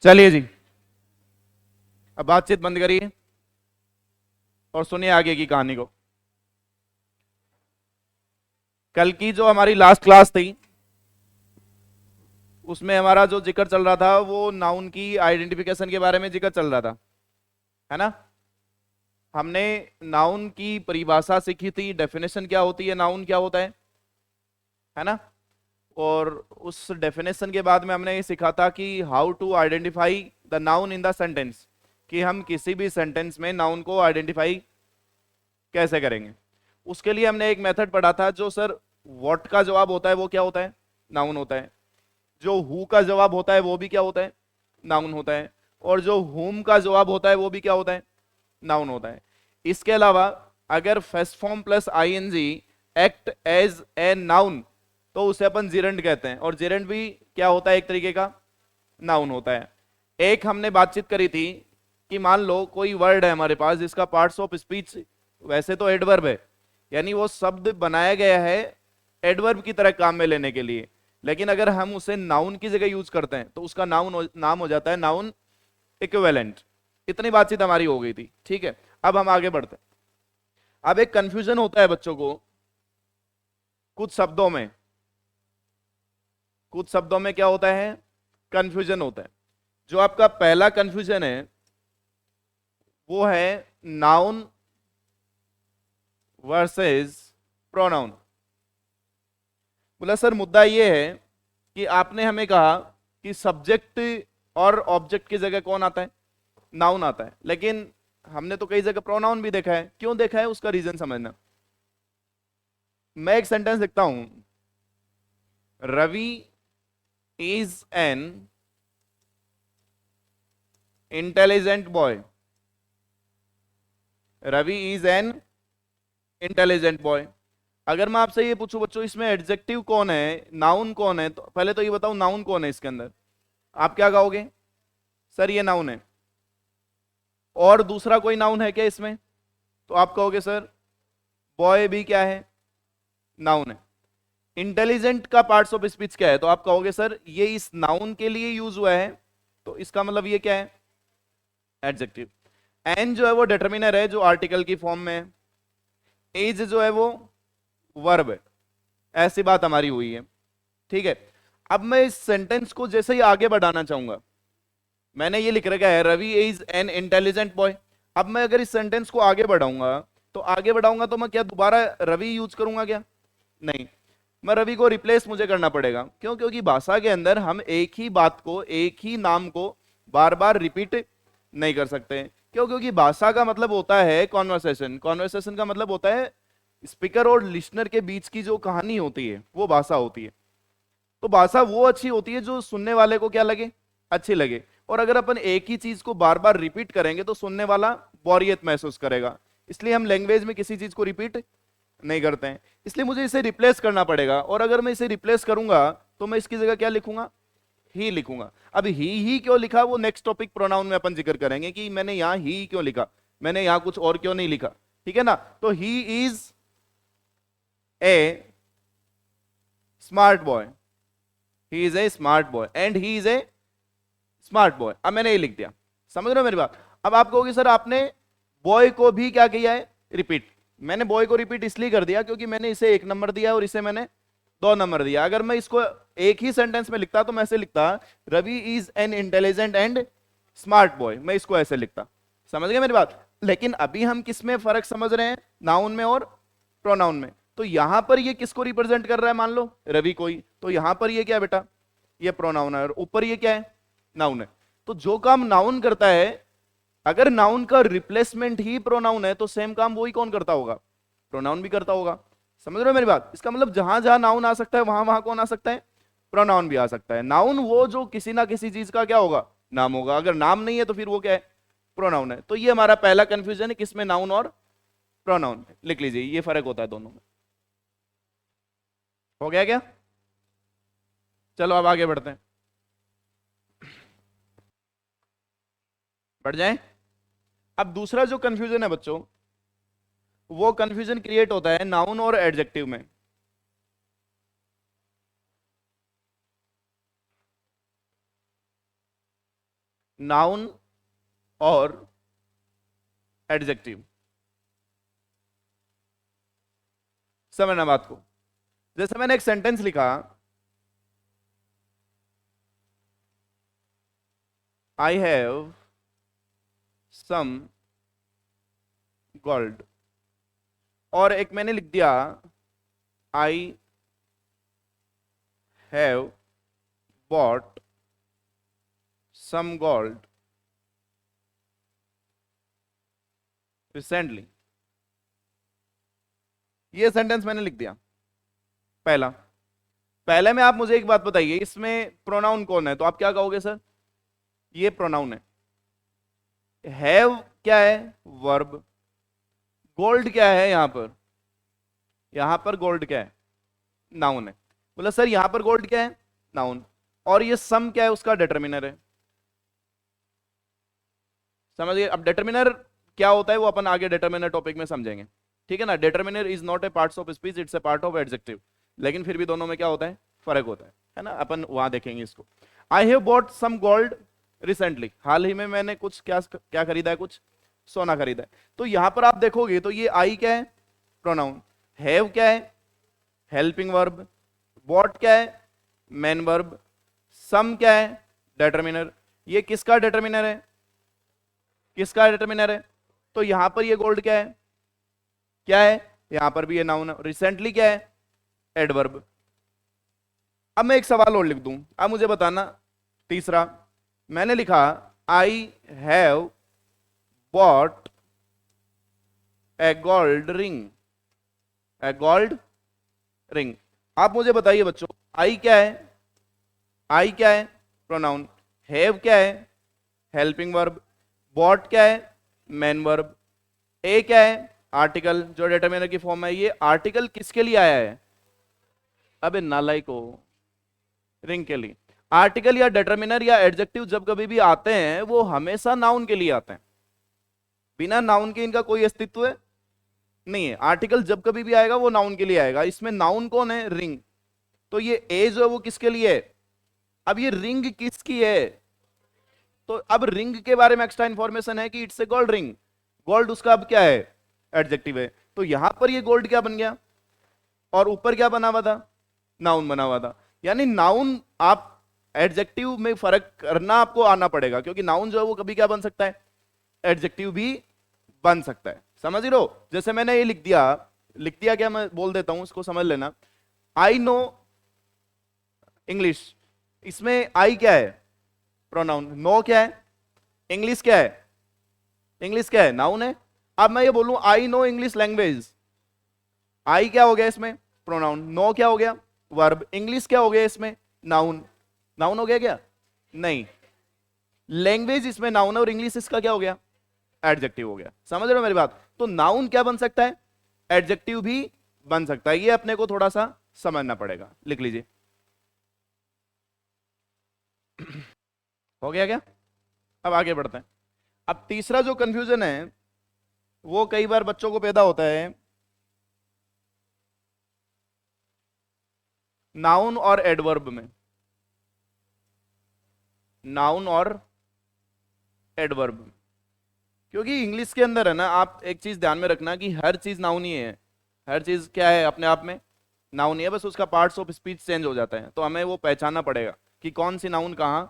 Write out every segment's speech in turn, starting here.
चलिए जी, अब बातचीत बंद करिए और सुनिए आगे की कहानी को। कल की जो हमारी लास्ट क्लास थी उसमें हमारा जो जिक्र चल रहा था वो नाउन की आइडेंटिफिकेशन के बारे में जिक्र चल रहा था, है ना। हमने नाउन की परिभाषा सीखी थी, डेफिनेशन क्या होती है, नाउन क्या होता है ना। और उस डेफिनेशन के बाद में हमने ये सीखा था कि how to identify the noun in the sentence, कि हम किसी भी सेंटेंस में नाउन को आइडेंटिफाई कैसे करेंगे। उसके लिए हमने एक मेथड पढ़ा था, जो सर व्हाट का जवाब होता है वो क्या होता है, नाउन होता है। जो हु का जवाब होता है वो भी क्या होता है, नाउन होता है। और जो हुम का जवाब होता है वो भी क्या होता है, नाउन होता है। इसके अलावा अगर first form plus ING act as a noun तो उसे अपन जिरेंड कहते हैं, और जिरेंड भी क्या होता है, एक तरीके का नाउन होता है। एक हमने बातचीत करी थी कि मान लो कोई वर्ड है हमारे पास जिसका पार्ट्स ऑफ स्पीच वैसे तो एडवर्ब है, यानी वो शब्द बनाया गया है एडवर्ब की तरह काम में लेने के लिए, लेकिन अगर हम उसे नाउन की जगह यूज करते हैं तो उसका नाम हो जाता है नाउन इक्विवेलेंट। इतनी बातचीत हमारी हो गई थी, ठीक है। अब हम आगे बढ़ते हैं। अब एक कंफ्यूजन होता है बच्चों को कुछ शब्दों में, कुछ शब्दों में क्या होता है, कंफ्यूजन होता है। जो आपका पहला कंफ्यूजन है वो है नाउन वर्सेस प्रोनाउन। बोला सर मुद्दा ये है कि आपने हमें कहा कि सब्जेक्ट और ऑब्जेक्ट की जगह कौन आता है, नाउन आता है, लेकिन हमने तो कई जगह प्रोनाउन भी देखा है। क्यों देखा है उसका रीजन समझना। मैं एक सेंटेंस लिखता हूं, Ravi is an intelligent boy. Ravi is an intelligent boy. अगर मैं आपसे ये पूछूं बच्चों इसमें एडजेक्टिव कौन है, नाउन कौन है, तो पहले तो ये बताओ नाउन कौन है इसके अंदर। आप क्या कहोगे, सर ये नाउन है। और दूसरा कोई नाउन है क्या इसमें, तो आप कहोगे सर बॉय भी क्या है, नाउन है। इंटेलिजेंट का पार्ट्स ऑफ स्पीच क्या है, तो आप कहोगे सर ये इस नाउन के लिए यूज हुआ है, तो इसका मतलब ये क्या है, एडजेक्टिव। एन जो है वो डिटर्मिनर है जो आर्टिकल की फॉर्म में है। एज जो है वो वर्ब है। ऐसी बात हमारी हुई है, ठीक है। अब मैं इस सेंटेंस को जैसे ही आगे बढ़ाना चाहूंगा, मैंने ये लिख रखा है Ravi is an intelligent boy. अब मैं अगर इस सेंटेंस को आगे बढ़ाऊंगा तो मैं क्या दोबारा रवि यूज करूंगा क्या, नहीं। मैं रवि को रिप्लेस मुझे करना पड़ेगा। क्यों, क्योंकि भाषा के अंदर हम एक ही बात को, एक ही नाम को बार बार रिपीट नहीं कर सकते। क्यों, क्योंकि भाषा का मतलब होता है कॉन्वर्सेशन। कॉन्वर्सेशन का मतलब होता है स्पीकर और लिसनर के बीच की जो कहानी होती है वो भाषा होती है। तो भाषा वो अच्छी होती है जो सुनने वाले को क्या लगे, अच्छी लगे। और अगर अपन एक ही चीज को बार बार रिपीट करेंगे तो सुनने वाला बोरियत महसूस करेगा। इसलिए हम लैंग्वेज में किसी चीज को रिपीट नहीं करते हैं। इसलिए मुझे इसे रिप्लेस करना पड़ेगा, और अगर मैं इसे रिप्लेस करूंगा तो मैं इसकी जगह क्या लिखूंगा, ही लिखूंगा। अब ही क्यों लिखा वो नेक्स्ट टॉपिक प्रोनाउन में अपन जिक्र करेंगे कि मैंने यहां ही क्यों लिखा, मैंने यहां कुछ और क्यों नहीं लिखा, ठीक है ना। तो ही is A smart boy, he is A smart boy and he is A smart boy. अब मैंने ये लिख दिया, समझ रहे हो मेरी बात। अब आप कहोगे सर आपने बॉय को भी क्या किया है, रिपीट। मैंने बॉय को रिपीट इसलिए कर दिया क्योंकि मैंने इसे 1 नंबर दिया और इसे मैंने 2 नंबर दिया। अगर मैं इसको एक ही सेंटेंस में लिखता तो मैं ऐसे लिखता, Ravi is an intelligent and smart boy. मैं इसको ऐसे लिखता, समझ गए मेरी बात। लेकिन अभी हम किस में फर्क समझ रहे हैं, नाउन में और प्रोनाउन में। तो यहां पर ये किसको रिप्रेजेंट कर रहा है, मान लो रवि को ही, तो यहां पर ये क्या है बेटा, ये प्रोनाउन है, और ऊपर ये क्या है, नाउन है। तो जो काम नाउन करता है, अगर नाउन का रिप्लेसमेंट ही प्रोनाउन है तो सेम काम वही कौन करता होगा, प्रोनाउन भी करता होगा। समझ रहे हो मेरी बात। इसका मतलब जहां जहां नाउन आ सकता है वहां वहां कौन आ सकता है, प्रोनाउन भी आ सकता है। नाउन वो जो किसी ना किसी चीज का क्या होगा, नाम होगा। अगर नाम नहीं है तो फिर वो क्या है, प्रोनाउन है। तो ये हमारा पहला कंफ्यूजन है किसमें, नाउन और प्रोनाउन। लिख लीजिए ये फर्क होता है दोनों में। हो गया क्या, चलो अब आगे बढ़ते हैं, बढ़ जाएं। अब दूसरा जो कंफ्यूजन है बच्चों, वो कंफ्यूजन क्रिएट होता है नाउन और एडजेक्टिव में। नाउन और एडजेक्टिव। समझना बात को। जैसे मैंने एक सेंटेंस लिखा, आई हैव सम गोल्ड, और एक मैंने लिख दिया I have bought some gold recently. ये सेंटेंस मैंने लिख दिया पहला। पहले में आप मुझे एक बात बताइए, इसमें प्रोनाउन कौन है? तो आप क्या कहोगे सर? ये प्रोनाउन है। हैव क्या है? वर्ब। गोल्ड क्या है यहां पर? यहां पर गोल्ड क्या है? नाउन है। बोला सर यहां पर गोल्ड क्या है? नाउन। और ये सम क्या है? उसका डिटर्मिनर है। समझिए। अब डिटर्मिनर क्या होता है वो अपन आगे डिटर्मिनर टॉपिक में समझेंगे, ठीक है ना। Determiner is not a part of speech, it's a part of adjective. लेकिन फिर भी दोनों में क्या होता है? फर्क होता है ना। अपन वहां देखेंगे इसको। I have bought some gold recently, हाल ही में मैंने कुछ क्या क्या खरीदा है? कुछ सोना खरीदा है। तो यहां पर आप देखोगे तो ये आई क्या है? प्रोनाउन। हैव क्या है? Helping verb. बॉट क्या है? Main verb. सम क्या है? डिटर्मिनर। ये किसका डिटर्मिनर है? किसका डिटर्मिनर है? तो यहां पर ये गोल्ड क्या है? क्या है? यहां पर भी ये नाउन है। रिसेंटली क्या है? एडवर्ब। अब मैं एक सवाल और लिख दूं, अब मुझे बताना। तीसरा मैंने लिखा आई have bot A gold ring. A gold ring. आप मुझे बताइए बच्चों, आई क्या है? आई क्या है? प्रोनाउन। हैव क्या है? Helping verb. बॉट क्या है? Main verb. ए क्या है? आर्टिकल, जो डिटरमिनर की फॉर्म है। ये आर्टिकल किसके लिए आया है? अबे नालायक को, रिंग के लिए। आर्टिकल या डिटरमिनर या एडजेक्टिव जब कभी भी आते हैं वो हमेशा नाउन के लिए आते हैं। बिना नाउन के इनका कोई अस्तित्व नहीं है। आर्टिकल जब कभी भी आएगा वो नाउन के लिए आएगा। इसमें नाउन कौन है? रिंग। तो ये ए जो है वो किसके लिए है? अब ये रिंग किसकी है? तो अब रिंग के बारे में एक्स्ट्रा इंफॉर्मेशन है कि it's a gold ring. Gold उसका अब क्या है? एडजेक्टिव है। तो यहां पर ये गोल्ड क्या बन गया? और ऊपर क्या बना हुआ था? नाउन बना हुआ था। यानी नाउन, आप एडजेक्टिव में फर्क करना आपको आना पड़ेगा, क्योंकि नाउन जो है वो कभी क्या बन सकता है? एडजेक्टिव भी बन सकता है। समझ लो। जैसे मैंने ये लिख दिया क्या, मैं बोल देता हूं, इसको समझ लेना। I know English. इसमें आई क्या है? प्रोनाउन। नो क्या है? इंग्लिश क्या है? इंग्लिश क्या है? नाउन है। अब मैं ये बोलूं आई नो इंग्लिश लैंग्वेज, आई क्या हो गया इसमें? प्रोनाउन। नो क्या हो गया? वर्ब। इंग्लिश क्या हो गया इसमें? नाउन। नाउन हो गया क्या? नहीं। लैंग्वेज इसमें नाउन है और इंग्लिश इसका क्या हो गया? एडजेक्टिव हो गया। समझ रहे हो मेरी बात? तो नाउन क्या बन सकता है? एडजेक्टिव भी बन सकता है। ये अपने को थोड़ा सा समझना पड़ेगा। लिख लीजिए। हो गया क्या? अब आगे बढ़ते हैं। अब तीसरा जो कंफ्यूजन है वो कई बार बच्चों को पैदा होता है नाउन और एडवर्ब में। नाउन और एडवर्ब। क्योंकि इंग्लिश के अंदर है ना, आप एक चीज ध्यान में रखना कि हर चीज नाउन ही है। हर चीज क्या है अपने आप में? नाउन ही है। बस उसका पार्ट्स ऑफ स्पीच चेंज हो जाता है। तो हमें वो पहचानना पड़ेगा कि कौन सी नाउन कहाँ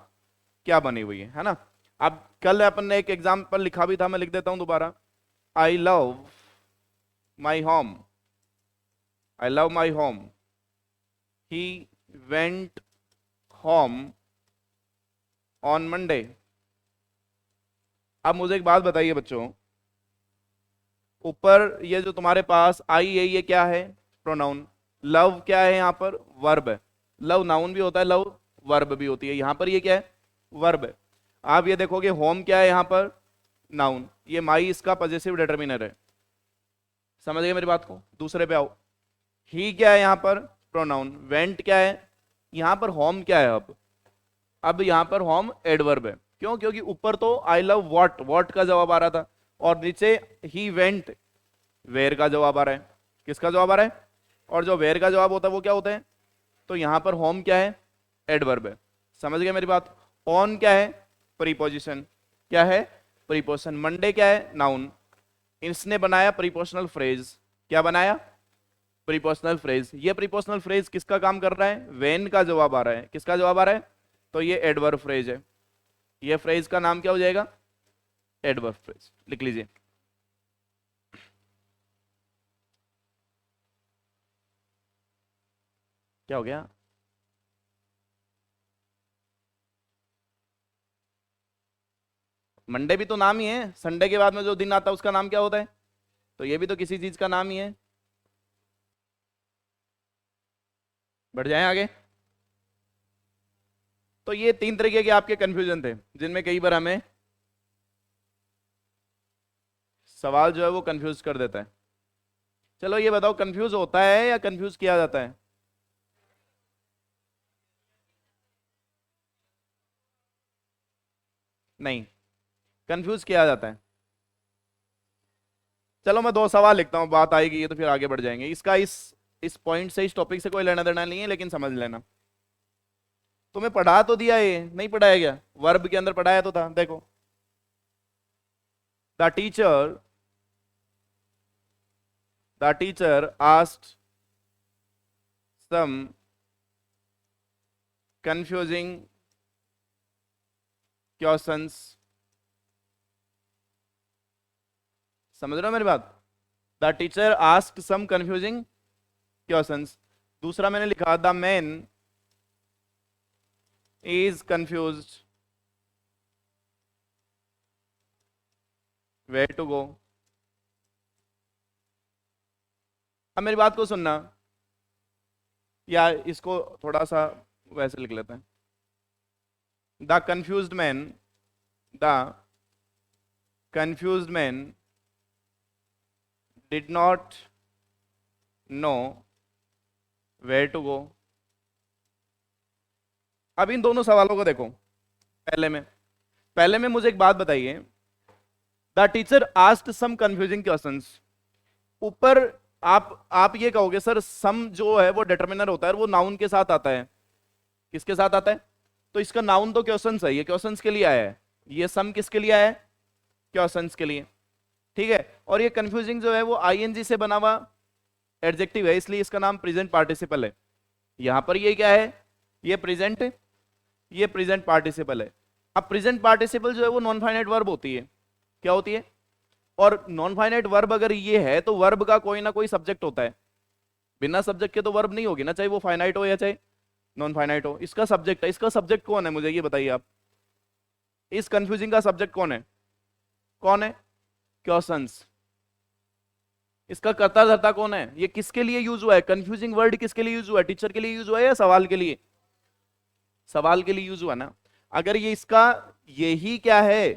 क्या बनी हुई है ना। अब कल अपन ने एक एग्जाम्पल लिखा भी था, मैं लिख देता हूं दोबारा। I love my home. I love my home. He went home on Monday. अब मुझे एक बात बताइए बच्चों, ऊपर ये जो तुम्हारे पास आई है ये क्या है? प्रोनाउन। लव क्या है यहाँ पर? वर्ब है। लव नाउन भी होता है, लव वर्ब भी होती है। यहाँ पर ये क्या है? वर्ब है। आप ये देखोगे होम क्या है यहाँ पर? नाउन। ये माई इसका पॉजेसिव डिटर्मिनर है। समझ गए मेरी बात को? दूसरे पे आओ। ही क्या है यहाँ पर? प्रोनाउन। वेंट क्या है? यहाँ पर होम क्या है? अब यहाँ पर होम एडवर्ब है। क्यों? क्योंकि ऊपर तो आई लव वॉट, वॉट का जवाब आ रहा था, और नीचे ही वेंट, वेयर का जवाब आ रहा है। किसका जवाब आ रहा है? और जो वेयर का जवाब होता है वो क्या होता है? तो यहां पर होम क्या है? एडवर्ब है। समझ गए मेरी बात? ऑन क्या है? प्रीपोजिशन। क्या है? प्रीपोजिशन। मंडे क्या है? नाउन। इसने बनाया प्रीपोजिशनल फ्रेज। क्या बनाया? Prepositional phrase. ये प्रीपोजिशनल फ्रेज किसका काम कर रहा है? वेन का जवाब आ रहा है। किसका जवाब आ रहा है? तो ये एडवर्ब फ्रेज है। ये फ्रेज का नाम क्या हो जाएगा? Adverb phrase. लिख लीजिए। क्या हो गया? मंडे भी तो नाम ही है। संडे के बाद में जो दिन आता है उसका नाम क्या होता है? तो ये भी तो किसी चीज का नाम ही है। बढ़ जाएं आगे। तो ये तीन तरीके के आपके कंफ्यूजन थे जिनमें कई बार हमें सवाल जो है वो कंफ्यूज कर देता है। चलो ये बताओ, कंफ्यूज होता है या कंफ्यूज किया जाता है? नहीं, कंफ्यूज किया जाता है। चलो मैं दो सवाल लिखता हूँ, बात आएगी ये तो फिर आगे बढ़ जाएंगे। इसका इस पॉइंट से, इस टॉपिक से कोई लेना देना नहीं है, लेकिन समझ लेना। तुम्हें पढ़ा तो दिया, ये नहीं पढ़ाया गया? वर्ब के अंदर पढ़ाया तो था, देखो। The teacher asked some confusing questions. समझ रहे हो मेरी बात? The teacher asked some confusing questions. दूसरा मैंने लिखा the man is confused where to go. अब मेरी बात को सुनना, या इसको थोड़ा सा वैसे लिख लेते हैं। The confused man, the confused man did not know where to go. अब इन दोनों सवालों को देखो। पहले में मुझे एक बात बताइए। The teacher asked some confusing questions. ऊपर आप ये कहोगे सर सम जो है वो डिटर्मिनर होता है, वो नाउन के साथ आता है। किसके साथ आता है? तो इसका नाउन तो क्वेश्चंस है, ये क्वेश्चंस के लिए आया है। ये सम किसके लिए आया है? क्वेश्चंस के लिए। ठीक है। और ये कंफ्यूजिंग जो है वो आईएनजी से बना हुआ एडजेक्टिव है, इसलिए इसका नाम प्रेजेंट पार्टिसिपल है। यहां पर ये क्या है? ये प्रेजेंट पार्टिसिपल है। अब प्रेजेंट पार्टिसिपल जो है वो नॉन फाइनाइट वर्ब होती है। क्या होती है? और नॉन फाइनाइट वर्ब अगर ये है तो वर्ब का कोई ना कोई सब्जेक्ट होता है। बिना सब्जेक्ट के तो वर्ब नहीं होगी ना, चाहे वो फाइनाइट हो या चाहे नॉन फाइनाइट हो। इसका सब्जेक्ट है। इसका सब्जेक्ट कौन है? मुझे ये बताइए आप। इस कंफ्यूजिंग का सब्जेक्ट कौन है? कौन है? क्वेश्चंस। इसका कर्ता धर्ता कौन है? ये किसके लिए यूज हुआ है? कंफ्यूजिंग वर्ड किसके लिए यूज हुआ है? टीचर के लिए यूज हुआ है या सवाल के लिए? सवाल के लिए यूज हुआ ना। अगर ये इसका यही क्या है?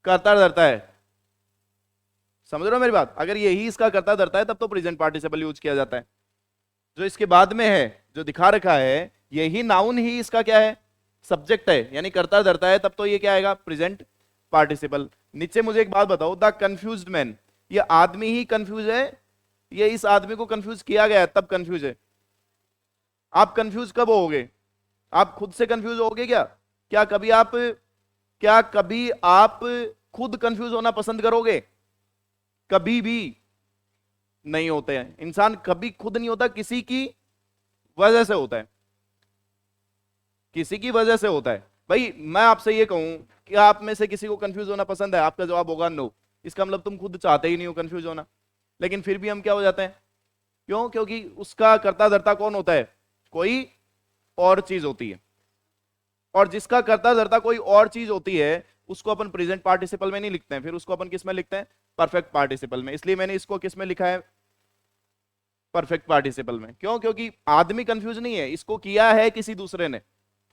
कर्ता धर्ता है। समझ रहे हो मेरी बात? अगर यही इसका कर्ता धर्ता है तब तो प्रेजेंट पार्टिसिपल यूज किया जाता है। जो इसके बाद में है, जो दिखा रखा है, यही नाउन ही इसका क्या है? सब्जेक्ट है, यानी कर्ता धर्ता है, तब तो ये क्या आएगा? Present participle. नीचे मुझे एक बात बताओ, द कंफ्यूज्ड मैन, ये आदमी ही कंफ्यूज है? ये इस आदमी को कंफ्यूज किया गया है तब कंफ्यूज है? आप कंफ्यूज कब होगे? आप खुद से कंफ्यूज होगे क्या? क्या कभी आप खुद कंफ्यूज होना पसंद करोगे? कभी भी नहीं होते हैं। इंसान कभी खुद नहीं होता, किसी की वजह से होता है। किसी की वजह से होता है। भाई मैं आपसे ये कहूं कि आप में से किसी को कंफ्यूज होना पसंद है, आपका जवाब होगा नो। इसका मतलब तुम खुद चाहते ही नहीं हो कंफ्यूज होना, लेकिन फिर भी हम क्या हो जाते हैं? क्यों? क्योंकि उसका कर्ता धर्ता कौन होता है? कोई और चीज होती है। और जिसका कर्ता धर्ता कोई और चीज होती है उसको अपन प्रेजेंट पार्टिसिपल में नहीं लिखते हैं, फिर उसको अपन किस में लिखते हैं? परफेक्ट पार्टिसिपल में। इसलिए मैंने इसको किस में लिखा है? परफेक्ट पार्टिसिपल में। क्यों? क्योंकि आदमी कंफ्यूज नहीं है, इसको किया है किसी दूसरे ने,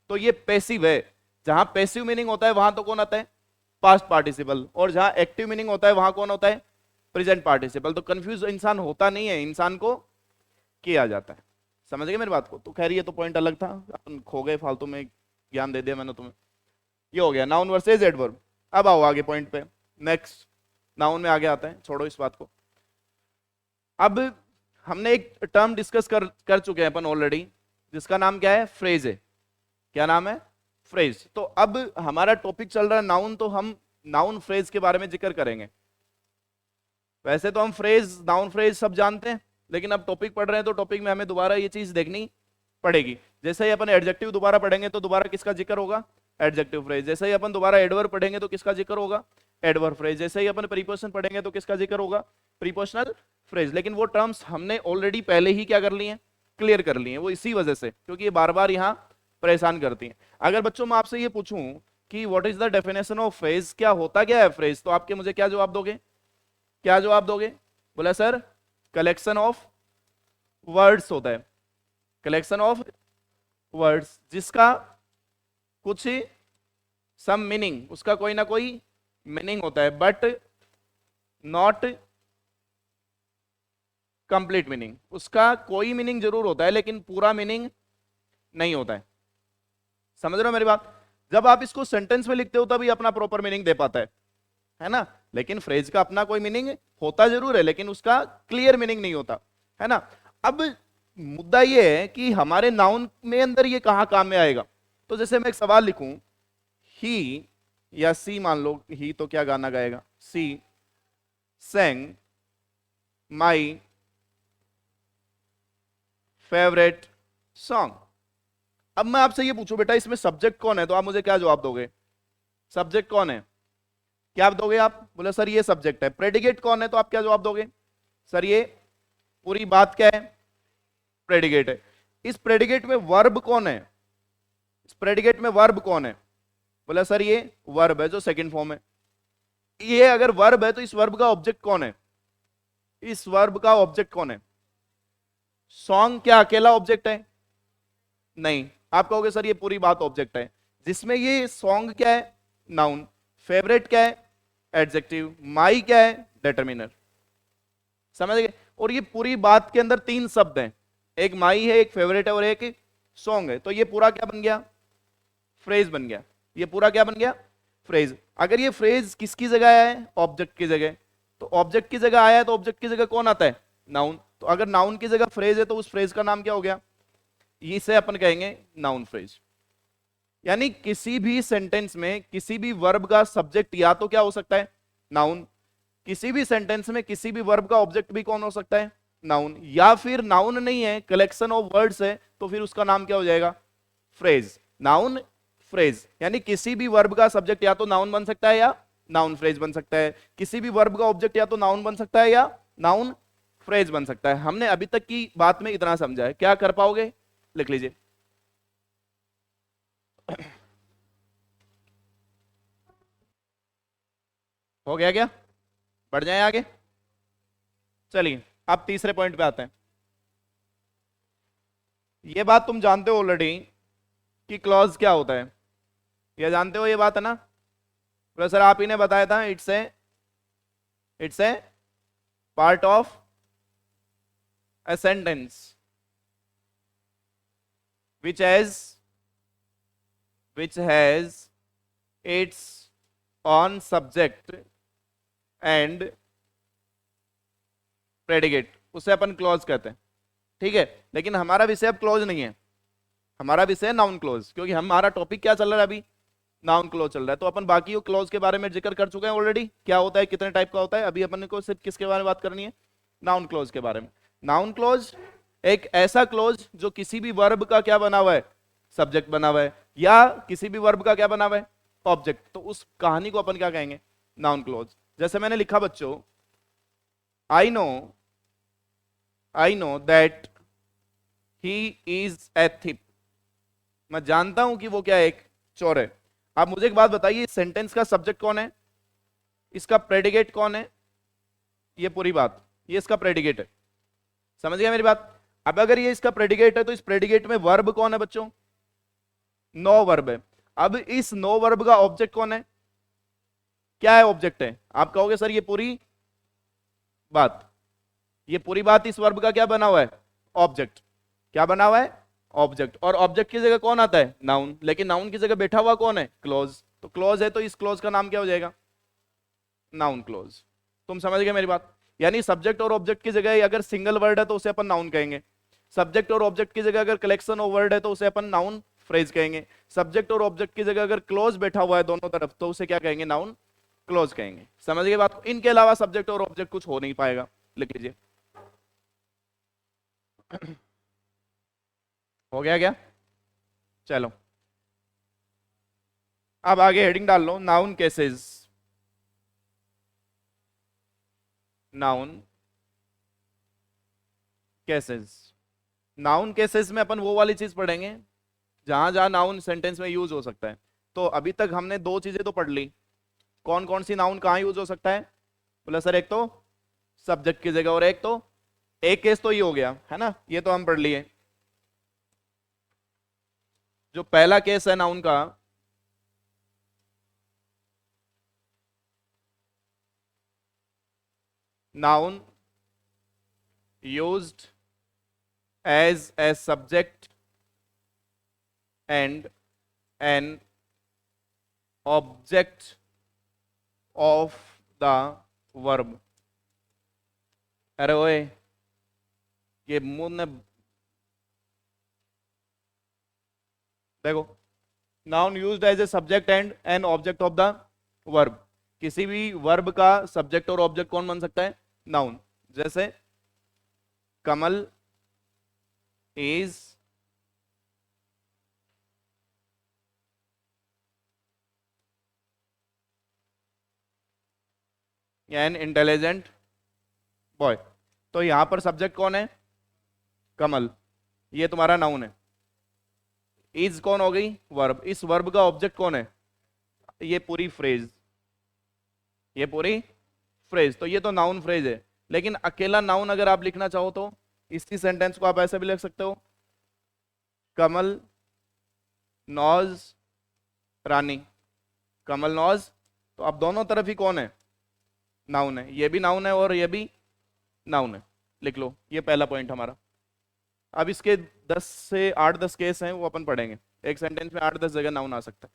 तो ये पैसिव है। जहां पैसिव मीनिंग होता है वहां तो कौन आता है? Past participle. और जहां एक्टिव मीनिंग होता है वहां कौन होता है? Present participle. तो कंफ्यूज इंसान होता नहीं है, इंसान को किया जाता है। समझ गए मेरी बात को? तो खैर ये तो पॉइंट अलग था, अपन खो गए, फालतू में ज्ञान दे दिया मैंने तुम्हें। ये हो गया नाउन वर्सेज एडवर्ब। अब आओ आगे पॉइंट पे। नेक्स्ट नाउन में आगे आते हैं, छोड़ो इस बात को। अब हमने एक टर्म डिस्कस कर चुके हैं अपन ऑलरेडी, जिसका नाम क्या है? फ्रेज है। क्या नाम है? फ्रेज। तो अब हमारा टॉपिक चल रहा है नाउन, तो हम नाउन फ्रेज के बारे में जिक्र करेंगे। वैसे तो हम फ्रेज, नाउन फ्रेज सब जानते हैं, लेकिन अब टॉपिक पढ़ रहे हैं तो टॉपिक में हमें दोबारा ये चीज देखनी पड़ेगी। जैसे ही अपन एडजेक्टिव दोबारा पढ़ेंगे तो दोबारा किसका जिक्र होगा? Adjective phrase. जैसे ही अपन दोबारा एडवर्ब पढ़ेंगे तो किसका जिक्र होगा? Adverb phrase. जैसे ही अपन प्रीपोजिशन पढ़ेंगे तो किसका जिक्र होगा? Prepositional phrase. लेकिन वो टर्म्स हमने ऑलरेडी पहले ही क्या कर ली हैं? क्लियर कर ली हैं। वो इसी वजह से, क्योंकि ये बार बार यहाँ परेशान करती हैं। अगर बच्चों मैं आपसे ये पूछूं कि what is the definition of phrase, क्या होता क्या है फ्रेज, तो आपके मुझे क्या जवाब दोगे? क्या जवाब दोगे? बोला सर कलेक्शन ऑफ वर्ड्स होता है। कलेक्शन ऑफ वर्ड्स जिसका कुछ सम मीनिंग, उसका कोई ना कोई मीनिंग होता है, बट नॉट कंप्लीट मीनिंग। उसका कोई मीनिंग जरूर होता है लेकिन पूरा मीनिंग नहीं होता है। समझ रहे हो मेरी बात? जब आप इसको सेंटेंस में लिखते हो तभी अपना प्रॉपर मीनिंग दे पाता है ना? लेकिन फ्रेज का अपना कोई मीनिंग होता जरूर है लेकिन उसका क्लियर मीनिंग नहीं होता, है ना? अब मुद्दा ये है कि हमारे नाउन में अंदर ये कहां काम में आएगा। तो जैसे मैं एक सवाल लिखूं, ही या सी, मान लो ही तो क्या गाना गाएगा? सी sang माई फेवरेट सॉन्ग। अब मैं आपसे ये पूछूं बेटा इसमें सब्जेक्ट कौन है, तो आप मुझे क्या जवाब दोगे? सब्जेक्ट कौन है? क्या आप दोगे? आप बोले सर ये सब्जेक्ट है। प्रेडिकेट कौन है, तो आप क्या जवाब दोगे? सर ये पूरी बात क्या है? प्रेडिकेट है। इस प्रेडिकेट में वर्ब कौन है? इस प्रेडिकेट में वर्ब कौन है? बोला सर ये वर्ब है जो सेकंड फॉर्म है। ये अगर वर्ब है तो इस वर्ब का ऑब्जेक्ट कौन है? इस वर्ब का ऑब्जेक्ट कौन है? सॉन्ग क्या अकेला ऑब्जेक्ट है? नहीं। आप कहोगे सर ये पूरी बात ऑब्जेक्ट है, जिसमें ये सॉन्ग क्या है? नाउन। फेवरेट क्या है? एडजेक्टिव। माई क्या है? डिटरमिनर। समझ गए? और ये पूरी बात के अंदर तीन शब्द हैं, एक माई है, एक फेवरेट है और एक सॉन्ग है। तो ये पूरा क्या बन गया? फ्रेज बन गया। ये पूरा क्या बन गया? फ्रेज। अगर ये फ्रेज किसकी जगह आया है? ऑब्जेक्ट की जगह। तो ऑब्जेक्ट की जगह आया है तो ऑब्जेक्ट की जगह कौन आता है? नाउन। तो अगर नाउन की जगह फ्रेज है तो उस फ्रेज का नाम क्या हो गया? इसे अपन कहेंगे नाउन फ्रेज। यानी किसी भी सेंटेंस में किसी भी वर्ब का सब्जेक्ट या तो क्या हो सकता है? नाउन। किसी भी सेंटेंस में किसी भी वर्ब का ऑब्जेक्ट भी कौन हो सकता है? नाउन। या फिर नाउन नहीं है, कलेक्शन ऑफ वर्ड्स है, तो फिर उसका नाम क्या हो जाएगा? फ्रेज। Noun phrase. यानी किसी भी वर्ब का सब्जेक्ट या तो नाउन बन सकता है या नाउन फ्रेज बन सकता है। किसी भी वर्ब का ऑब्जेक्ट या तो नाउन बन सकता है या नाउन फ्रेज बन सकता है। हमने अभी तक की बात में इतना समझा है। क्या कर पाओगे? लिख लीजिए। हो गया क्या? बढ़ जाए आगे। चलिए अब तीसरे पॉइंट पे आते हैं। ये बात तुम जानते हो ऑलरेडी कि क्लॉज क्या होता है, ये जानते हो ये बात है ना? प्रोफेसर आप ही ने बताया था। It's a part of a sentence which has its own subject and predicate, उसे अपन क्लॉज कहते हैं। ठीक है, लेकिन हमारा विषय अब क्लॉज नहीं है, हमारा विषय है नाउन क्लॉज, क्योंकि हमारा टॉपिक क्या चल रहा है अभी? नाउन क्लॉज चल रहा है। तो अपन बाकी क्लॉज के बारे में जिक्र कर चुके हैं ऑलरेडी, क्या होता है, कितने टाइप का होता है। अभी अपन को सिर्फ किसके बारे में बात करनी है? नाउन क्लॉज के बारे में। नाउन क्लॉज एक ऐसा क्लॉज जो किसी भी वर्ब का क्या बना हुआ है? सब्जेक्ट बना हुआ है, या किसी भी वर्ब का क्या बना हुआ है? ऑब्जेक्ट। तो उस कहानी को अपन क्या कहेंगे? Noun clause. जैसे मैंने लिखा बच्चों, I know that he is a thief. मैं जानता हूं कि वो क्या है? एक चोर है। आप मुझे एक बात बताइए, सेंटेंस का सब्जेक्ट कौन है? इसका प्रेडिकेट कौन है? ये पूरी बात, ये इसका प्रेडिकेट है। समझ गया मेरी बात? अब अगर ये इसका प्रेडिकेट है तो इस प्रेडिकेट में वर्ब कौन है बच्चों? नो वर्ब है। अब इस नो वर्ब का ऑब्जेक्ट कौन है? क्या है? ऑब्जेक्ट है। आप कहोगे सर ये पूरी बात इस वर्ब का क्या बना हुआ है? ऑब्जेक्ट। क्या बना हुआ है? ऑब्जेक्ट। और ऑब्जेक्ट की जगह कौन आता है? नाउन। लेकिन नाउन की जगह बैठा हुआ कौन है? क्लॉज। तो क्लॉज है तो इस क्लॉज का नाम क्या हो जाएगा? Noun clause. तुम समझ गए मेरी बात? यानी सब्जेक्ट और ऑब्जेक्ट की जगह अगर सिंगल वर्ड है तो उसे अपन नाउन कहेंगे, सब्जेक्ट और ऑब्जेक्ट की जगह अगर कलेक्शन ऑफ वर्ड है तो उसे अपन नाउन फ्रेज कहेंगे। सब्जेक्ट और ऑब्जेक्ट की जगह अगर क्लोज बैठा हुआ है दोनों तरफ तो उसे क्या कहेंगे, नाउन क्लोज कहेंगे। समझ गए बात को? इनके अलावा सब्जेक्ट और ऑब्जेक्ट कुछ हो नहीं पाएगा, लिख लीजिए। हो गया क्या? चलो अब आगे हेडिंग डाल लो, noun cases. Noun cases. Noun cases में अपन वो वाली चीज पढ़ेंगे जहां जहां नाउन सेंटेंस में यूज हो सकता है। तो अभी तक हमने दो चीजें तो पढ़ ली, कौन कौन सी नाउन कहां यूज हो सकता है? बोला सर एक तो सब्जेक्ट की जगह, और एक तो, एक केस तो ये हो गया है ना, ये तो हम पढ़ लिए। जो पहला केस है नाउन का, noun used as a subject and an object of the verb. अरे ओए, ये मुंह ने देखो, noun used as a subject and an object of the verb. किसी भी वर्ब का सब्जेक्ट और ऑब्जेक्ट कौन बन सकता है? नाउन। जैसे कमल इज एन इंटेलिजेंट बॉय। तो यहां पर सब्जेक्ट कौन है? कमल, ये तुम्हारा नाउन है। इज कौन हो गई? वर्ब। इस वर्ब का ऑब्जेक्ट कौन है? ये पूरी फ्रेज, ये पूरी फ्रेज। तो ये तो नाउन फ्रेज है। लेकिन अकेला नाउन अगर आप लिखना चाहो तो इसी सेंटेंस को आप ऐसे भी लिख सकते हो, कमल नॉज रानी। कमल नॉज, तो अब दोनों तरफ ही कौन है? नाउन है। ये भी नाउन है और ये भी नाउन है। लिख लो, ये पहला पॉइंट हमारा। अब इसके 10 से 8-10 केस हैं, वो अपन पढ़ेंगे। एक सेंटेंस में 8-10 जगह नाउन आ सकता है।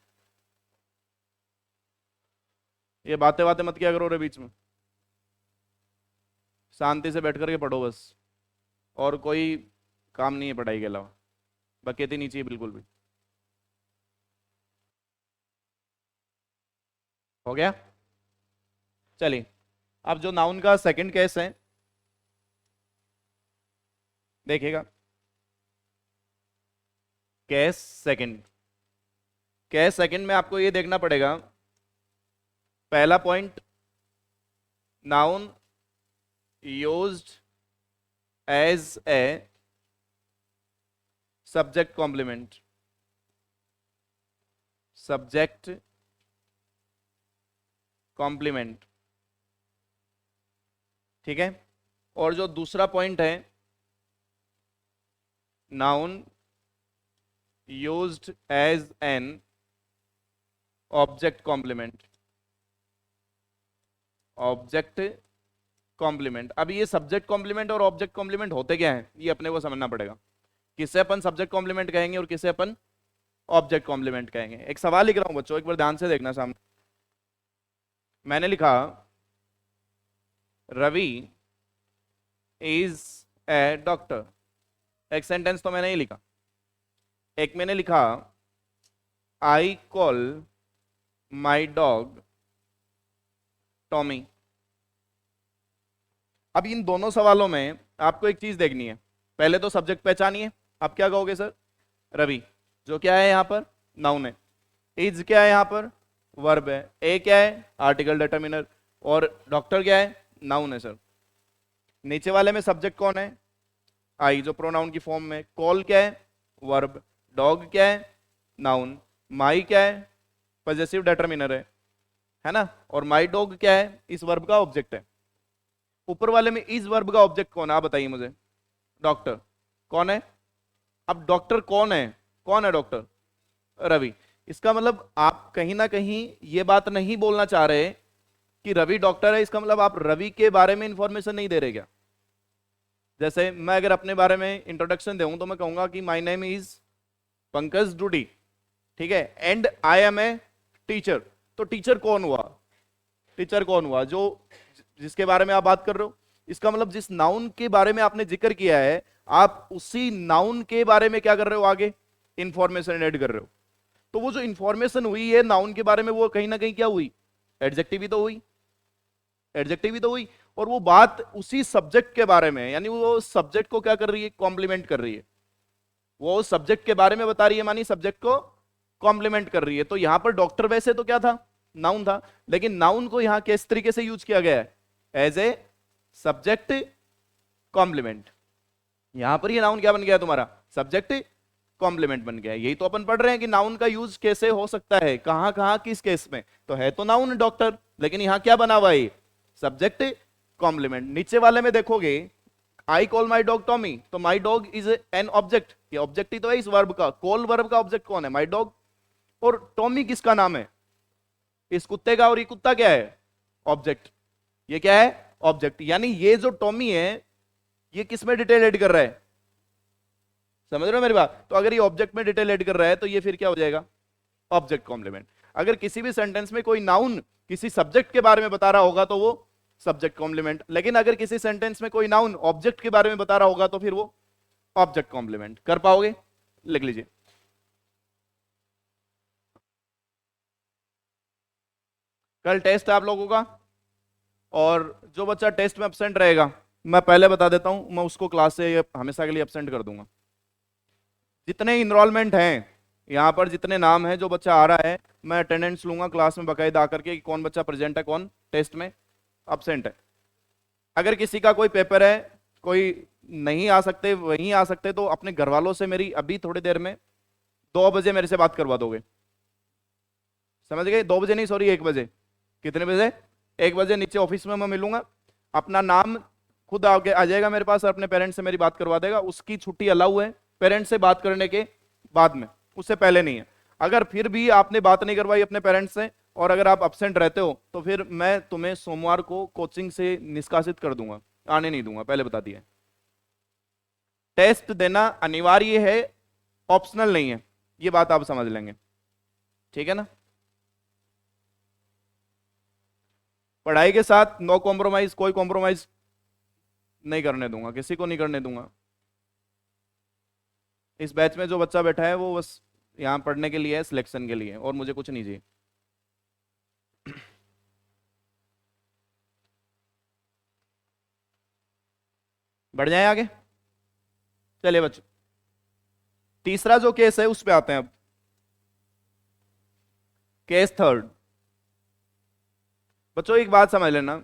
ये बातें बातें मत किया करो रे बीच में, शांति से बैठ करके पढ़ो बस। और कोई काम नहीं है पढ़ाई के अलावा, बकेती नहीं चाहिए बिल्कुल भी। हो गया? चलिए, अब जो नाउन का सेकंड केस है देखिएगा। केस सेकंड, केस सेकंड में आपको ये देखना पड़ेगा, पहला point, noun used as a subject complement. Subject complement, ठीक है। और जो दूसरा पॉइंट है, noun used as an object complement. Object complement. अब ये सब्जेक्ट कॉम्प्लीमेंट और ऑब्जेक्ट कॉम्प्लीमेंट होते क्या हैं, ये अपने को समझना पड़ेगा। किसे अपन सब्जेक्ट कॉम्प्लीमेंट कहेंगे और किसे अपन ऑब्जेक्ट कॉम्प्लीमेंट कहेंगे। एक सवाल लिख रहा हूं बच्चों, एक बार ध्यान से देखना सामने। मैंने लिखा रवि इज ए डॉक्टर। एक सेंटेंस तो मैंने ही लिखा। एक मैंने लिखा आई कॉल माई डॉग टॉमी। अब इन दोनों सवालों में आपको एक चीज देखनी है। पहले तो सब्जेक्ट पहचानिए, आप क्या कहोगे सर? रवि, जो क्या है यहां पर? नाउन है। इज क्या है यहां पर? वर्ब है। ए क्या है? Article determiner. और डॉक्टर क्या है? नाउन है सर। नीचे वाले में सब्जेक्ट कौन है? आई, जो प्रोनाउन की फॉर्म में। कॉल क्या है? वर्ब। डॉग क्या है? नाउन। माई क्या है? पॉजेसिव डिटरमिनर है ना। और माई डॉग क्या है? इस वर्ब का ऑब्जेक्ट है। ऊपर वाले में इस वर्ब का ऑब्जेक्ट कौन है, आप बताइए मुझे। डॉक्टर कौन है? अब डॉक्टर कौन है? कौन है डॉक्टर? रवि। इसका मतलब आप कहीं ना कहीं ये बात नहीं बोलना चाह रहे कि रवि डॉक्टर है, इसका मतलब आप रवि के बारे में इंफॉर्मेशन नहीं दे रहे क्या? जैसे मैं अगर अपने बारे में इंट्रोडक्शन दूं तो मैं कहूंगा कि my name is Pankaj Dudi, ठीक है, and I am a teacher. तो टीचर कौन हुआ? टीचर कौन हुआ? जो जिसके बारे में आप बात कर रहे हो। इसका मतलब जिस नाउन के बारे में आपने जिक्र किया है, आप उसी नाउन के बारे में क्या कर रहे हो? आगे इंफॉर्मेशन ऐड कर रहे हो। तो वो जो इंफॉर्मेशन हुई है नाउन के बारे में, वो कहीं ना कहीं क्या हुई, एडजेक्टिव ही तो हुई, एडजेक्टिव ही तो हुई। और वो बात उसी सब्जेक्ट के बारे में, यानी वो सब्जेक्ट को क्या कर रही है, कॉम्प्लीमेंट कर रही है। वो सब्जेक्ट के बारे में बता रही है, मानी सब्जेक्ट को कॉम्प्लीमेंट कर रही है। तो यहां पर डॉक्टर वैसे तो क्या था, नाउन था, लेकिन नाउन को यहां किस तरीके से यूज किया गया है, एज ए सब्जेक्ट कॉम्प्लीमेंट। यहां पर ये नाउन क्या बन गया तुम्हारा, सब्जेक्ट कॉम्प्लीमेंट बन गया है। यही तो अपन पढ़ रहे हैं कि नाउन का यूज कैसे हो सकता है, कहां कहां किस केस में। तो है तो नाउन डॉक्टर, लेकिन यहां क्या बना हुआ है, सब्जेक्ट कॉम्प्लीमेंट। नीचे वाले में देखोगे, I call my dog Tommy, तो my dog is an object, ये ऑब्जेक्ट ही तो है इस वर्ब का। कॉल वर्ब का ऑब्जेक्ट कौन है, माई डॉग। और टॉमी किसका नाम है, इस कुत्ते का, और ये कुत्ता क्या है, ऑब्जेक्ट। ये क्या है, ऑब्जेक्ट। यानी ये जो टॉमी है ये किस में डिटेल ऐड कर रहा है, समझ रहे हो मेरी बात। तो अगर ये ऑब्जेक्ट में डिटेल ऐड कर रहा है तो ये फिर क्या हो जाएगा, ऑब्जेक्ट कॉम्प्लीमेंट। अगर किसी भी सेंटेंस में कोई नाउन किसी सब्जेक्ट के बारे में बता रहा होगा तो वो सब्जेक्ट कॉम्प्लीमेंट। लेकिन अगर किसी सेंटेंस में कोई नाउन ऑब्जेक्ट के बारे में बता रहा होगा तो फिर वो ऑब्जेक्ट कॉम्प्लीमेंट। कर पाओगे, लिख लीजिए। कल टेस्ट है आप लोगों का, और जो बच्चा टेस्ट में एब्सेंट रहेगा, मैं पहले बता देता हूं, मैं उसको क्लास से हमेशा के लिए एब्सेंट कर दूंगा। जितने इनरोलमेंट हैं यहाँ पर, जितने नाम हैं, जो बच्चा आ रहा है, मैं अटेंडेंस लूंगा क्लास में बकायदा आकर के कि कौन बच्चा प्रेजेंट है, कौन टेस्ट में एब्सेंट है। अगर किसी का कोई पेपर है, कोई नहीं आ सकते, वहीं आ सकते, तो अपने घर वालों से मेरी अभी थोड़ी देर में 2 बजे मेरे से बात करवा दोगे, समझ गए। 2 बजे नहीं, सॉरी 1 बजे। कितने बजे, 1 बजे नीचे ऑफिस में मैं मिलूंगा। अपना नाम खुद आगे आ जाएगा मेरे पास और अपने पेरेंट्स से मेरी बात करवा देगा। उसकी छुट्टी अलाउ है पेरेंट्स से बात करने के बाद में, उससे पहले नहीं है। अगर फिर भी आपने बात नहीं करवाई अपने पेरेंट्स से और अगर आप अब्सेंट रहते हो तो फिर मैं तुम्हें सोमवार को कोचिंग से निष्कासित कर दूंगा, आने नहीं दूंगा, पहले बता दिया। टेस्ट देना अनिवार्य है, ऑप्शनल नहीं है, ये बात आप समझ लेंगे, ठीक है ना। पढ़ाई के साथ नो कॉम्प्रोमाइज, कोई कॉम्प्रोमाइज नहीं करने दूंगा, किसी को नहीं करने दूंगा। इस बैच में जो बच्चा बैठा है वो बस यहाँ पढ़ने के लिए है, सिलेक्शन के लिए, और मुझे कुछ नहीं चाहिए। बढ़ जाए आगे, चलिए बच्चों। तीसरा जो केस है उस पे आते हैं अब। Case third. बच्चों एक बात समझ लेना,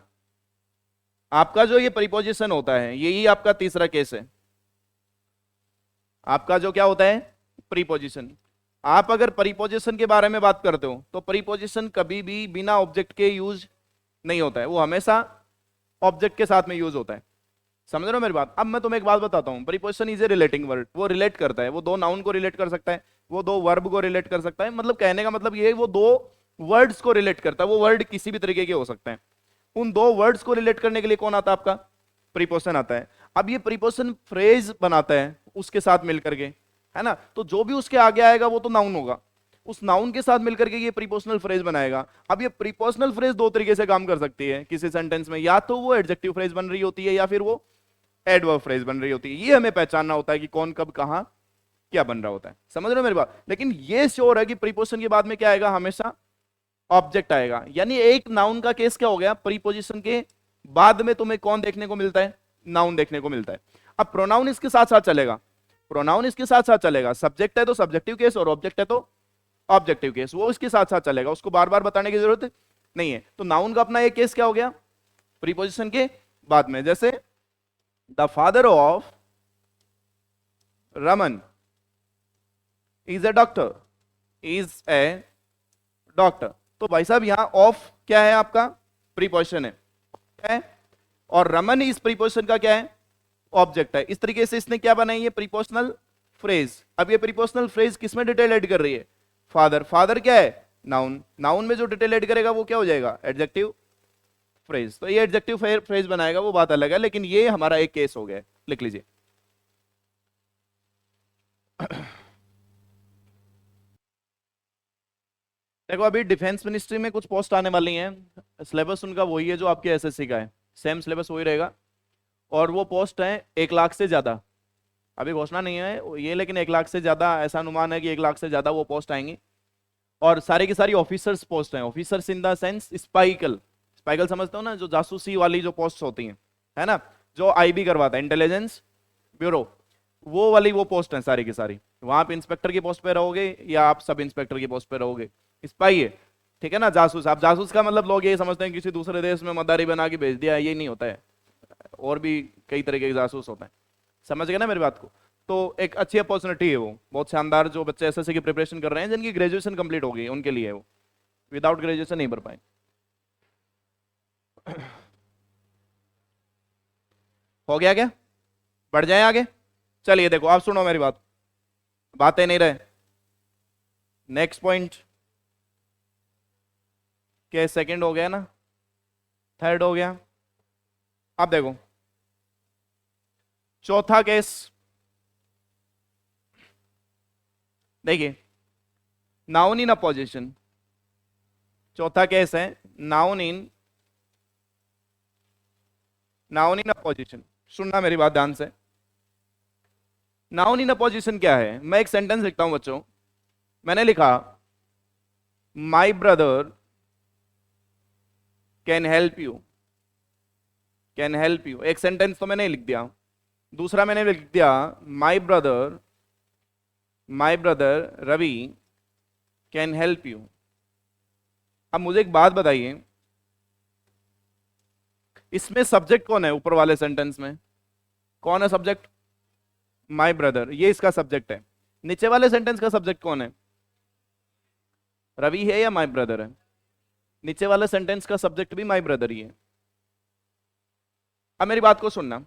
आपका जो ये प्रीपोजिशन होता है यही आपका तीसरा केस है। आपका जो क्या होता है, प्रीपोजिशन। आप अगर प्रीपोजिशन के बारे में बात करते हो तो प्रीपोजिशन कभी भी बिना ऑब्जेक्ट के यूज नहीं होता है, वो हमेशा ऑब्जेक्ट के साथ में यूज होता है, समझ रहे हो मेरी बात। अब मैं तुम्हें एक बात बताता हूं, preposition is a relating word, वो रिलेट करता है, वो दो नाउन को रिलेट कर सकता है, वो दो वर्ब को रिलेट कर सकता है। मतलब कहने का मतलब ये है, वो दो वर्ड्स को रिलेट करता है, वो वर्ड किसी भी तरीके के हो सकते हैं। उन दो वर्ड्स को रिलेट करने के लिए कौन आता है, आपका प्रीपोजिशन आता है। अब ये प्रीपोजिशन फ्रेज बनाता है उसके साथ मिलकर के, है ना। तो जो भी उसके आगे आएगा वो तो नाउन होगा, उस नाउन के साथ मिलकर के ये प्रीपोजिशनल फ्रेज बनाएगा। अब ये प्रीपोजिशनल फ्रेज दो तरीके से काम कर सकती है किसी सेंटेंस में, या तो वो एडजेक्टिव फ्रेज बन रही होती है या फिर वो एडवर्ब फ्रेज बन रही होती है। ये हमें पहचानना होता है कि कौन कब कहां क्या बन रहा होता है, समझ रहे हो मेरी बात। लेकिन ये श्योर है कि प्रीपोजिशन के बाद में क्या आएगा, हमेशा ऑब्जेक्ट आएगा। यानी एक नाउन का केस क्या हो गया, प्रीपोजिशन के बाद में तुम्हें कौन देखने को मिलता है, नाउन देखने को मिलता है। अब प्रोनाउन इसके साथ साथ चलेगा, प्रोनाउन इसके साथ साथ चलेगा। सब्जेक्ट है तो सब्जेक्टिव केस और ऑब्जेक्ट है तो ऑब्जेक्टिव केस, वो इसके साथ साथ चलेगा, उसको बार बार बताने की जरूरत नहीं है। तो नाउन का अपना एक केस क्या हो गया, प्रीपोजिशन के बाद में। जैसे the father of Raman is a doctor, is a doctor. तो भाई साहब यहां ऑफ क्या है, आपका प्रीपोजिशन है, और रमन इस प्रीपोजिशन का क्या है, ऑब्जेक्ट है। इस तरीके से इसने क्या बनाई है, प्रीपोजिशनल फ्रेज। अब ये प्रीपोजिशनल फ्रेज किसमें डिटेल ऐड कर रही है, फादर। फादर क्या है, नाउन। नाउन में जो डिटेल ऐड करेगा वो क्या हो जाएगा, एडजेक्टिव फ्रेज। तो ये एडजेक्टिव फ्रेज बनाएगा, वो बात अलग है, लेकिन ये हमारा एक केस हो गया, लिख लीजिए। देखो अभी डिफेंस मिनिस्ट्री में कुछ पोस्ट आने वाली हैं, सिलेबस उनका वही है जो आपके एसएससी का है, सेम सिलेबस वही रहेगा, और वो पोस्ट है 1 लाख से ज्यादा। अभी घोषणा नहीं है ये, लेकिन 1 लाख से ज्यादा ऐसा अनुमान है कि 1 लाख से ज्यादा वो पोस्ट आएंगी। और सारी की सारी ऑफिसर्स पोस्ट हैं, ऑफिसर्स इन द सेंस स्पाइकल, स्पाइकल समझते हो ना, जो जासूसी वाली जो पोस्ट होती हैं, है ना, जो आईबी करवाता है, इंटेलिजेंस ब्यूरो, वो वाली वो पोस्ट है सारी की सारी। वहां पे इंस्पेक्टर की पोस्ट पे रहोगे या आप सब इंस्पेक्टर की पोस्ट पे रहोगे, स्पाई है, ठीक है ना। जासूस, आप जासूस का मतलब लोग ये समझते हैं किसी दूसरे देश में मदारी बना के भेज दिया, ये नहीं होता है, और भी कई तरीके के जासूस होते हैं, समझ गए ना मेरी बात को। तो एक अच्छी अपॉर्चुनिटी है वो, बहुत शानदार, जो बच्चे एसएससी की प्रिपरेशन कर रहे हैं जिनकी ग्रेजुएशन कंप्लीट हो गई उनके लिए है वो, विदाउट ग्रेजुएशन नहीं भर पाए। हो गया क्या, बढ़ जाए आगे। चलिए देखो, आप सुनो मेरी बात, बातें नहीं रहे। नेक्स्ट पॉइंट के सेकंड हो गया ना, थर्ड हो गया। अब देखो चौथा केस, देखिए नाउन इन अपोजिशन, चौथा केस है नाउन इन अपोजिशन। सुनना मेरी बात ध्यान से। नाउन इन अपोजिशन क्या है, मैं एक सेंटेंस लिखता हूं बच्चों, मैंने लिखा my brother can help you, can help you, एक सेंटेंस तो मैंने लिख दिया। दूसरा मैंने लिख दिया my brother Ravi can help you. अब मुझे एक बात बताइए, इसमें सब्जेक्ट कौन है ऊपर वाले सेंटेंस में, कौन है सब्जेक्ट, माई ब्रदर, ये इसका सब्जेक्ट है। नीचे वाले सेंटेंस का सब्जेक्ट कौन है, रवि है या माई ब्रदर है, नीचे वाले सेंटेंस का सब्जेक्ट भी माई ब्रदर ही है। अब मेरी बात को सुनना,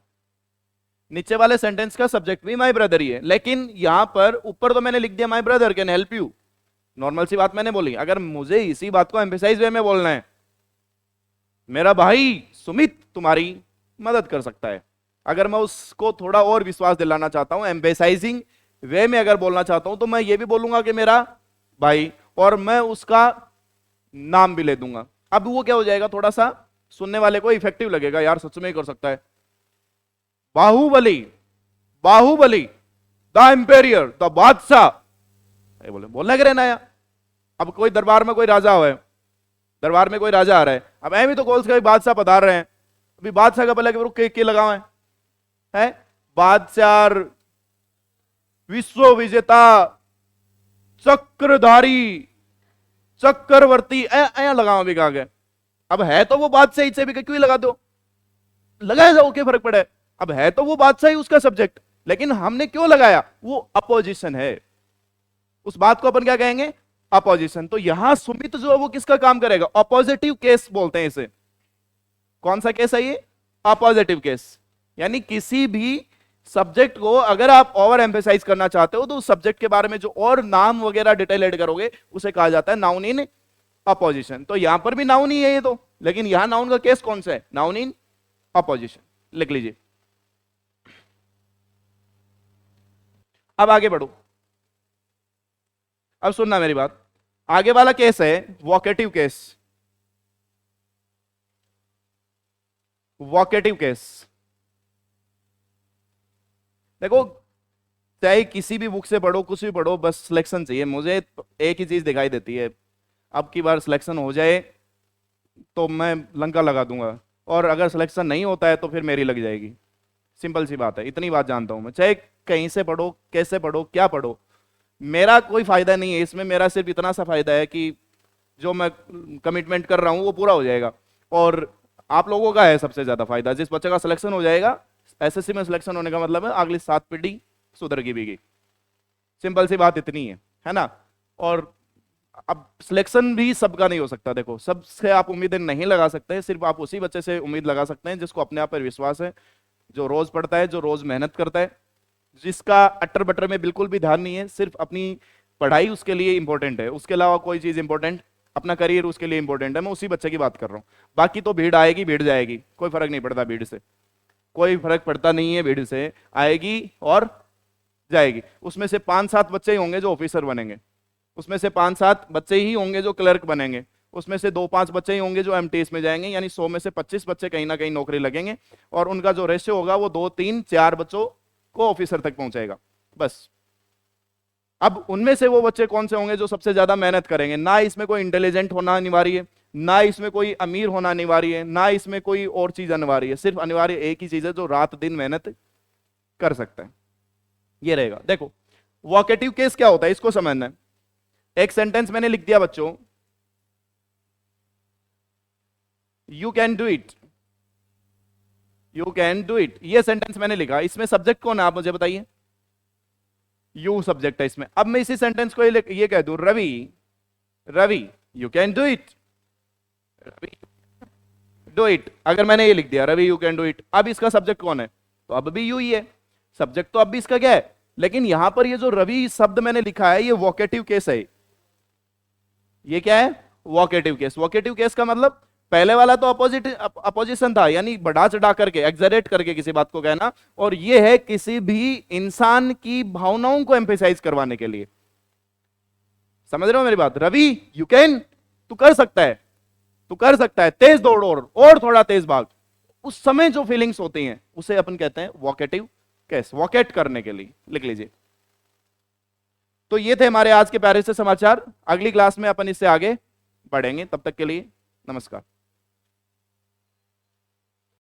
नीचे वाले सेंटेंस का सब्जेक्ट भी माई ब्रदर ही है, लेकिन यहां पर ऊपर तो मैंने लिख दिया my brother can help you, normal सी बात मैंने बोली। अगर मुझे इसी बात को एम्फेसाइज वे में बोलना है, मेरा भाई सुमित तुम्हारी मदद कर सकता है, अगर मैं उसको थोड़ा और विश्वास दिलाना चाहता हूं, एम्फेसाइजिंग वे में अगर बोलना चाहता हूं, तो मैं ये भी बोलूंगा कि मेरा भाई, और मैं उसका नाम भी ले दूंगा। अब वो क्या हो जाएगा, थोड़ा सा सुनने वाले को इफेक्टिव लगेगा, यार सच में ही कर सकता है। Baahubali, Baahubali the emperor, the बादशाह, बोले बोलना क्या रहना यार। अब कोई दरबार में कोई राजा हो है, दरबार में कोई राजा आ रहा है, अब ऐ भी तो कॉल्स का बादशाह पधार रहे हैं, अभी बादशाह का पहले के लगाओ है बादशाह, विश्व विजेता, चक्रधारी, चक्रवर्ती, ऐ लगाओ अभी कहा गया। अब है तो वो बादशाह से भी क्यों लगा दो, लगाया जाओ, क्या फर्क पड़ा है। अब है तो वो बादशाह ही उसका सब्जेक्ट, लेकिन हमने क्यों लगाया, वो अपोजिशन है, उस बात को अपन क्या कहेंगे, अपोजिशन। तो यहां सुमित जो है वो किसका काम करेगा, अपोजिटिव केस बोलते हैं इसे। कौन सा केस है ये, अपोजिटिव केस। यानी किसी भी सब्जेक्ट को अगर आप ओवर एम्फेसाइज करना चाहते हो, तो उस सब्जेक्ट के बारे में जो और नाम वगैरह डिटेल ऐड करोगे, उसे कहा जाता है नाउन इन अपोजिशन। तो यहां पर भी नाउन ही है ये तो, लेकिन यहां नाउन का केस कौन सा है, नाउन इन अपोजिशन, लिख लीजिए। अब आगे बढ़ो, अब सुनना मेरी बात, आगे वाला केस है वोकेटिव केस, वोकेटिव केस। देखो चाहे किसी भी बुक से पढ़ो, कुछ भी पढ़ो, बस सिलेक्शन चाहिए मुझे, एक ही चीज दिखाई देती है, अब की बार सिलेक्शन हो जाए तो मैं लंका लगा दूंगा, और अगर सिलेक्शन नहीं होता है तो फिर मेरी लग जाएगी, सिंपल सी बात है, इतनी बात जानता हूं मैं। चाहे कहीं से पढ़ो, कैसे पढ़ो, क्या पढ़ो, मेरा कोई फायदा नहीं है इसमें, मेरा सिर्फ इतना सा फायदा है कि जो मैं कमिटमेंट कर रहा हूं वो पूरा हो जाएगा, और आप लोगों का है सबसे ज्यादा फायदा। जिस बच्चे का सिलेक्शन हो जाएगा, एसएससी में सिलेक्शन होने का मतलब है अगली 7 पीढ़ी सुधर की भी, सिंपल सी बात इतनी है ना। और अब सिलेक्शन भी सबका नहीं हो सकता, देखो सबसे आप उम्मीदें नहीं लगा सकते, सिर्फ आप उसी बच्चे से उम्मीद लगा सकते हैं जिसको अपने आप पर विश्वास है, जो रोज पढ़ता है, जो रोज मेहनत करता है, जिसका अट्टर बटर में बिल्कुल भी ध्यान नहीं है, सिर्फ अपनी पढ़ाई उसके लिए इंपॉर्टेंट है, उसके अलावा कोई चीज इंपॉर्टेंट, अपना करियर उसके लिए इंपॉर्टेंट है। मैं उसी बच्चे की बात कर रहा हूं, बाकी तो भीड़ आएगी, भीड़ जाएगी, कोई फर्क नहीं पड़ता भीड़ से, कोई फर्क पड़ता नहीं है, भीड़ से आएगी और जाएगी। उसमें से 5-7 बच्चे ही होंगे जो ऑफिसर बनेंगे, उसमें से 5-7 बच्चे ही होंगे जो क्लर्क बनेंगे, उसमें से 2-5 बच्चे ही होंगे जो एमटीएस में जाएंगे, यानी 100 में से 25 बच्चे कहीं ना कहीं नौकरी लगेंगे, और उनका जो रेशियो होगा वो 2-3-4 बच्चों को ऑफिसर तक पहुंचाएगा, बस। अब उनमें से वो बच्चे कौन से होंगे जो सबसे ज्यादा मेहनत करेंगे? ना इसमें कोई इंटेलिजेंट होना अनिवार्य है, ना इसमें कोई अमीर होना अनिवार्य है, ना इसमें कोई और चीज अनिवार्य है, सिर्फ अनिवार्य एक ही चीज है, जो रात दिन मेहनत कर सकता है, ये रहेगा। देखो वोकेटिव केस क्या होता है, इसको समझना है। एक सेंटेंस मैंने लिख दिया बच्चों, you can do it, you can do it, ये सेंटेंस मैंने लिखा। इसमें सब्जेक्ट कौन है आप मुझे बताइए? यू सब्जेक्ट है इसमें। अब मैं इसी सेंटेंस को ये कह दूं, Ravi, Ravi you can do it, Ravi do it. अगर मैंने ये लिख दिया Ravi you can do it, अब इसका सब्जेक्ट कौन है? तो अब भी यू ही है, सब्जेक्ट तो अब भी इसका क्या है? लेकिन यहां पर ये जो रवि शब्द मैंने लिखा है ये वोकेटिव केस है। ये क्या है? Vocative case. वोकेटिव केस का मतलब पहले वाला तो अपोजिशन था, यानी बढ़ा चढ़ा करके, एक्सजरेट करके किसी बात को कहना, और ये है किसी भी इंसान की भावनाओं को एम्फेसाइज करवाने के लिए। समझ रहे हो मेरी बात? रवि यू कैन, तू कर सकता है, तू कर सकता है, तेज दौड़ और थोड़ा तेज भाग। उस समय जो फीलिंग्स होती हैं उसे अपन कहते हैं वोकेटिव केस, वोकेट करने के लिए। लिख लीजिए। तो ये थे हमारे आज के प्यारे से समाचार। अगली क्लास में अपन इससे आगे बढ़ेंगे, तब तक के लिए नमस्कार।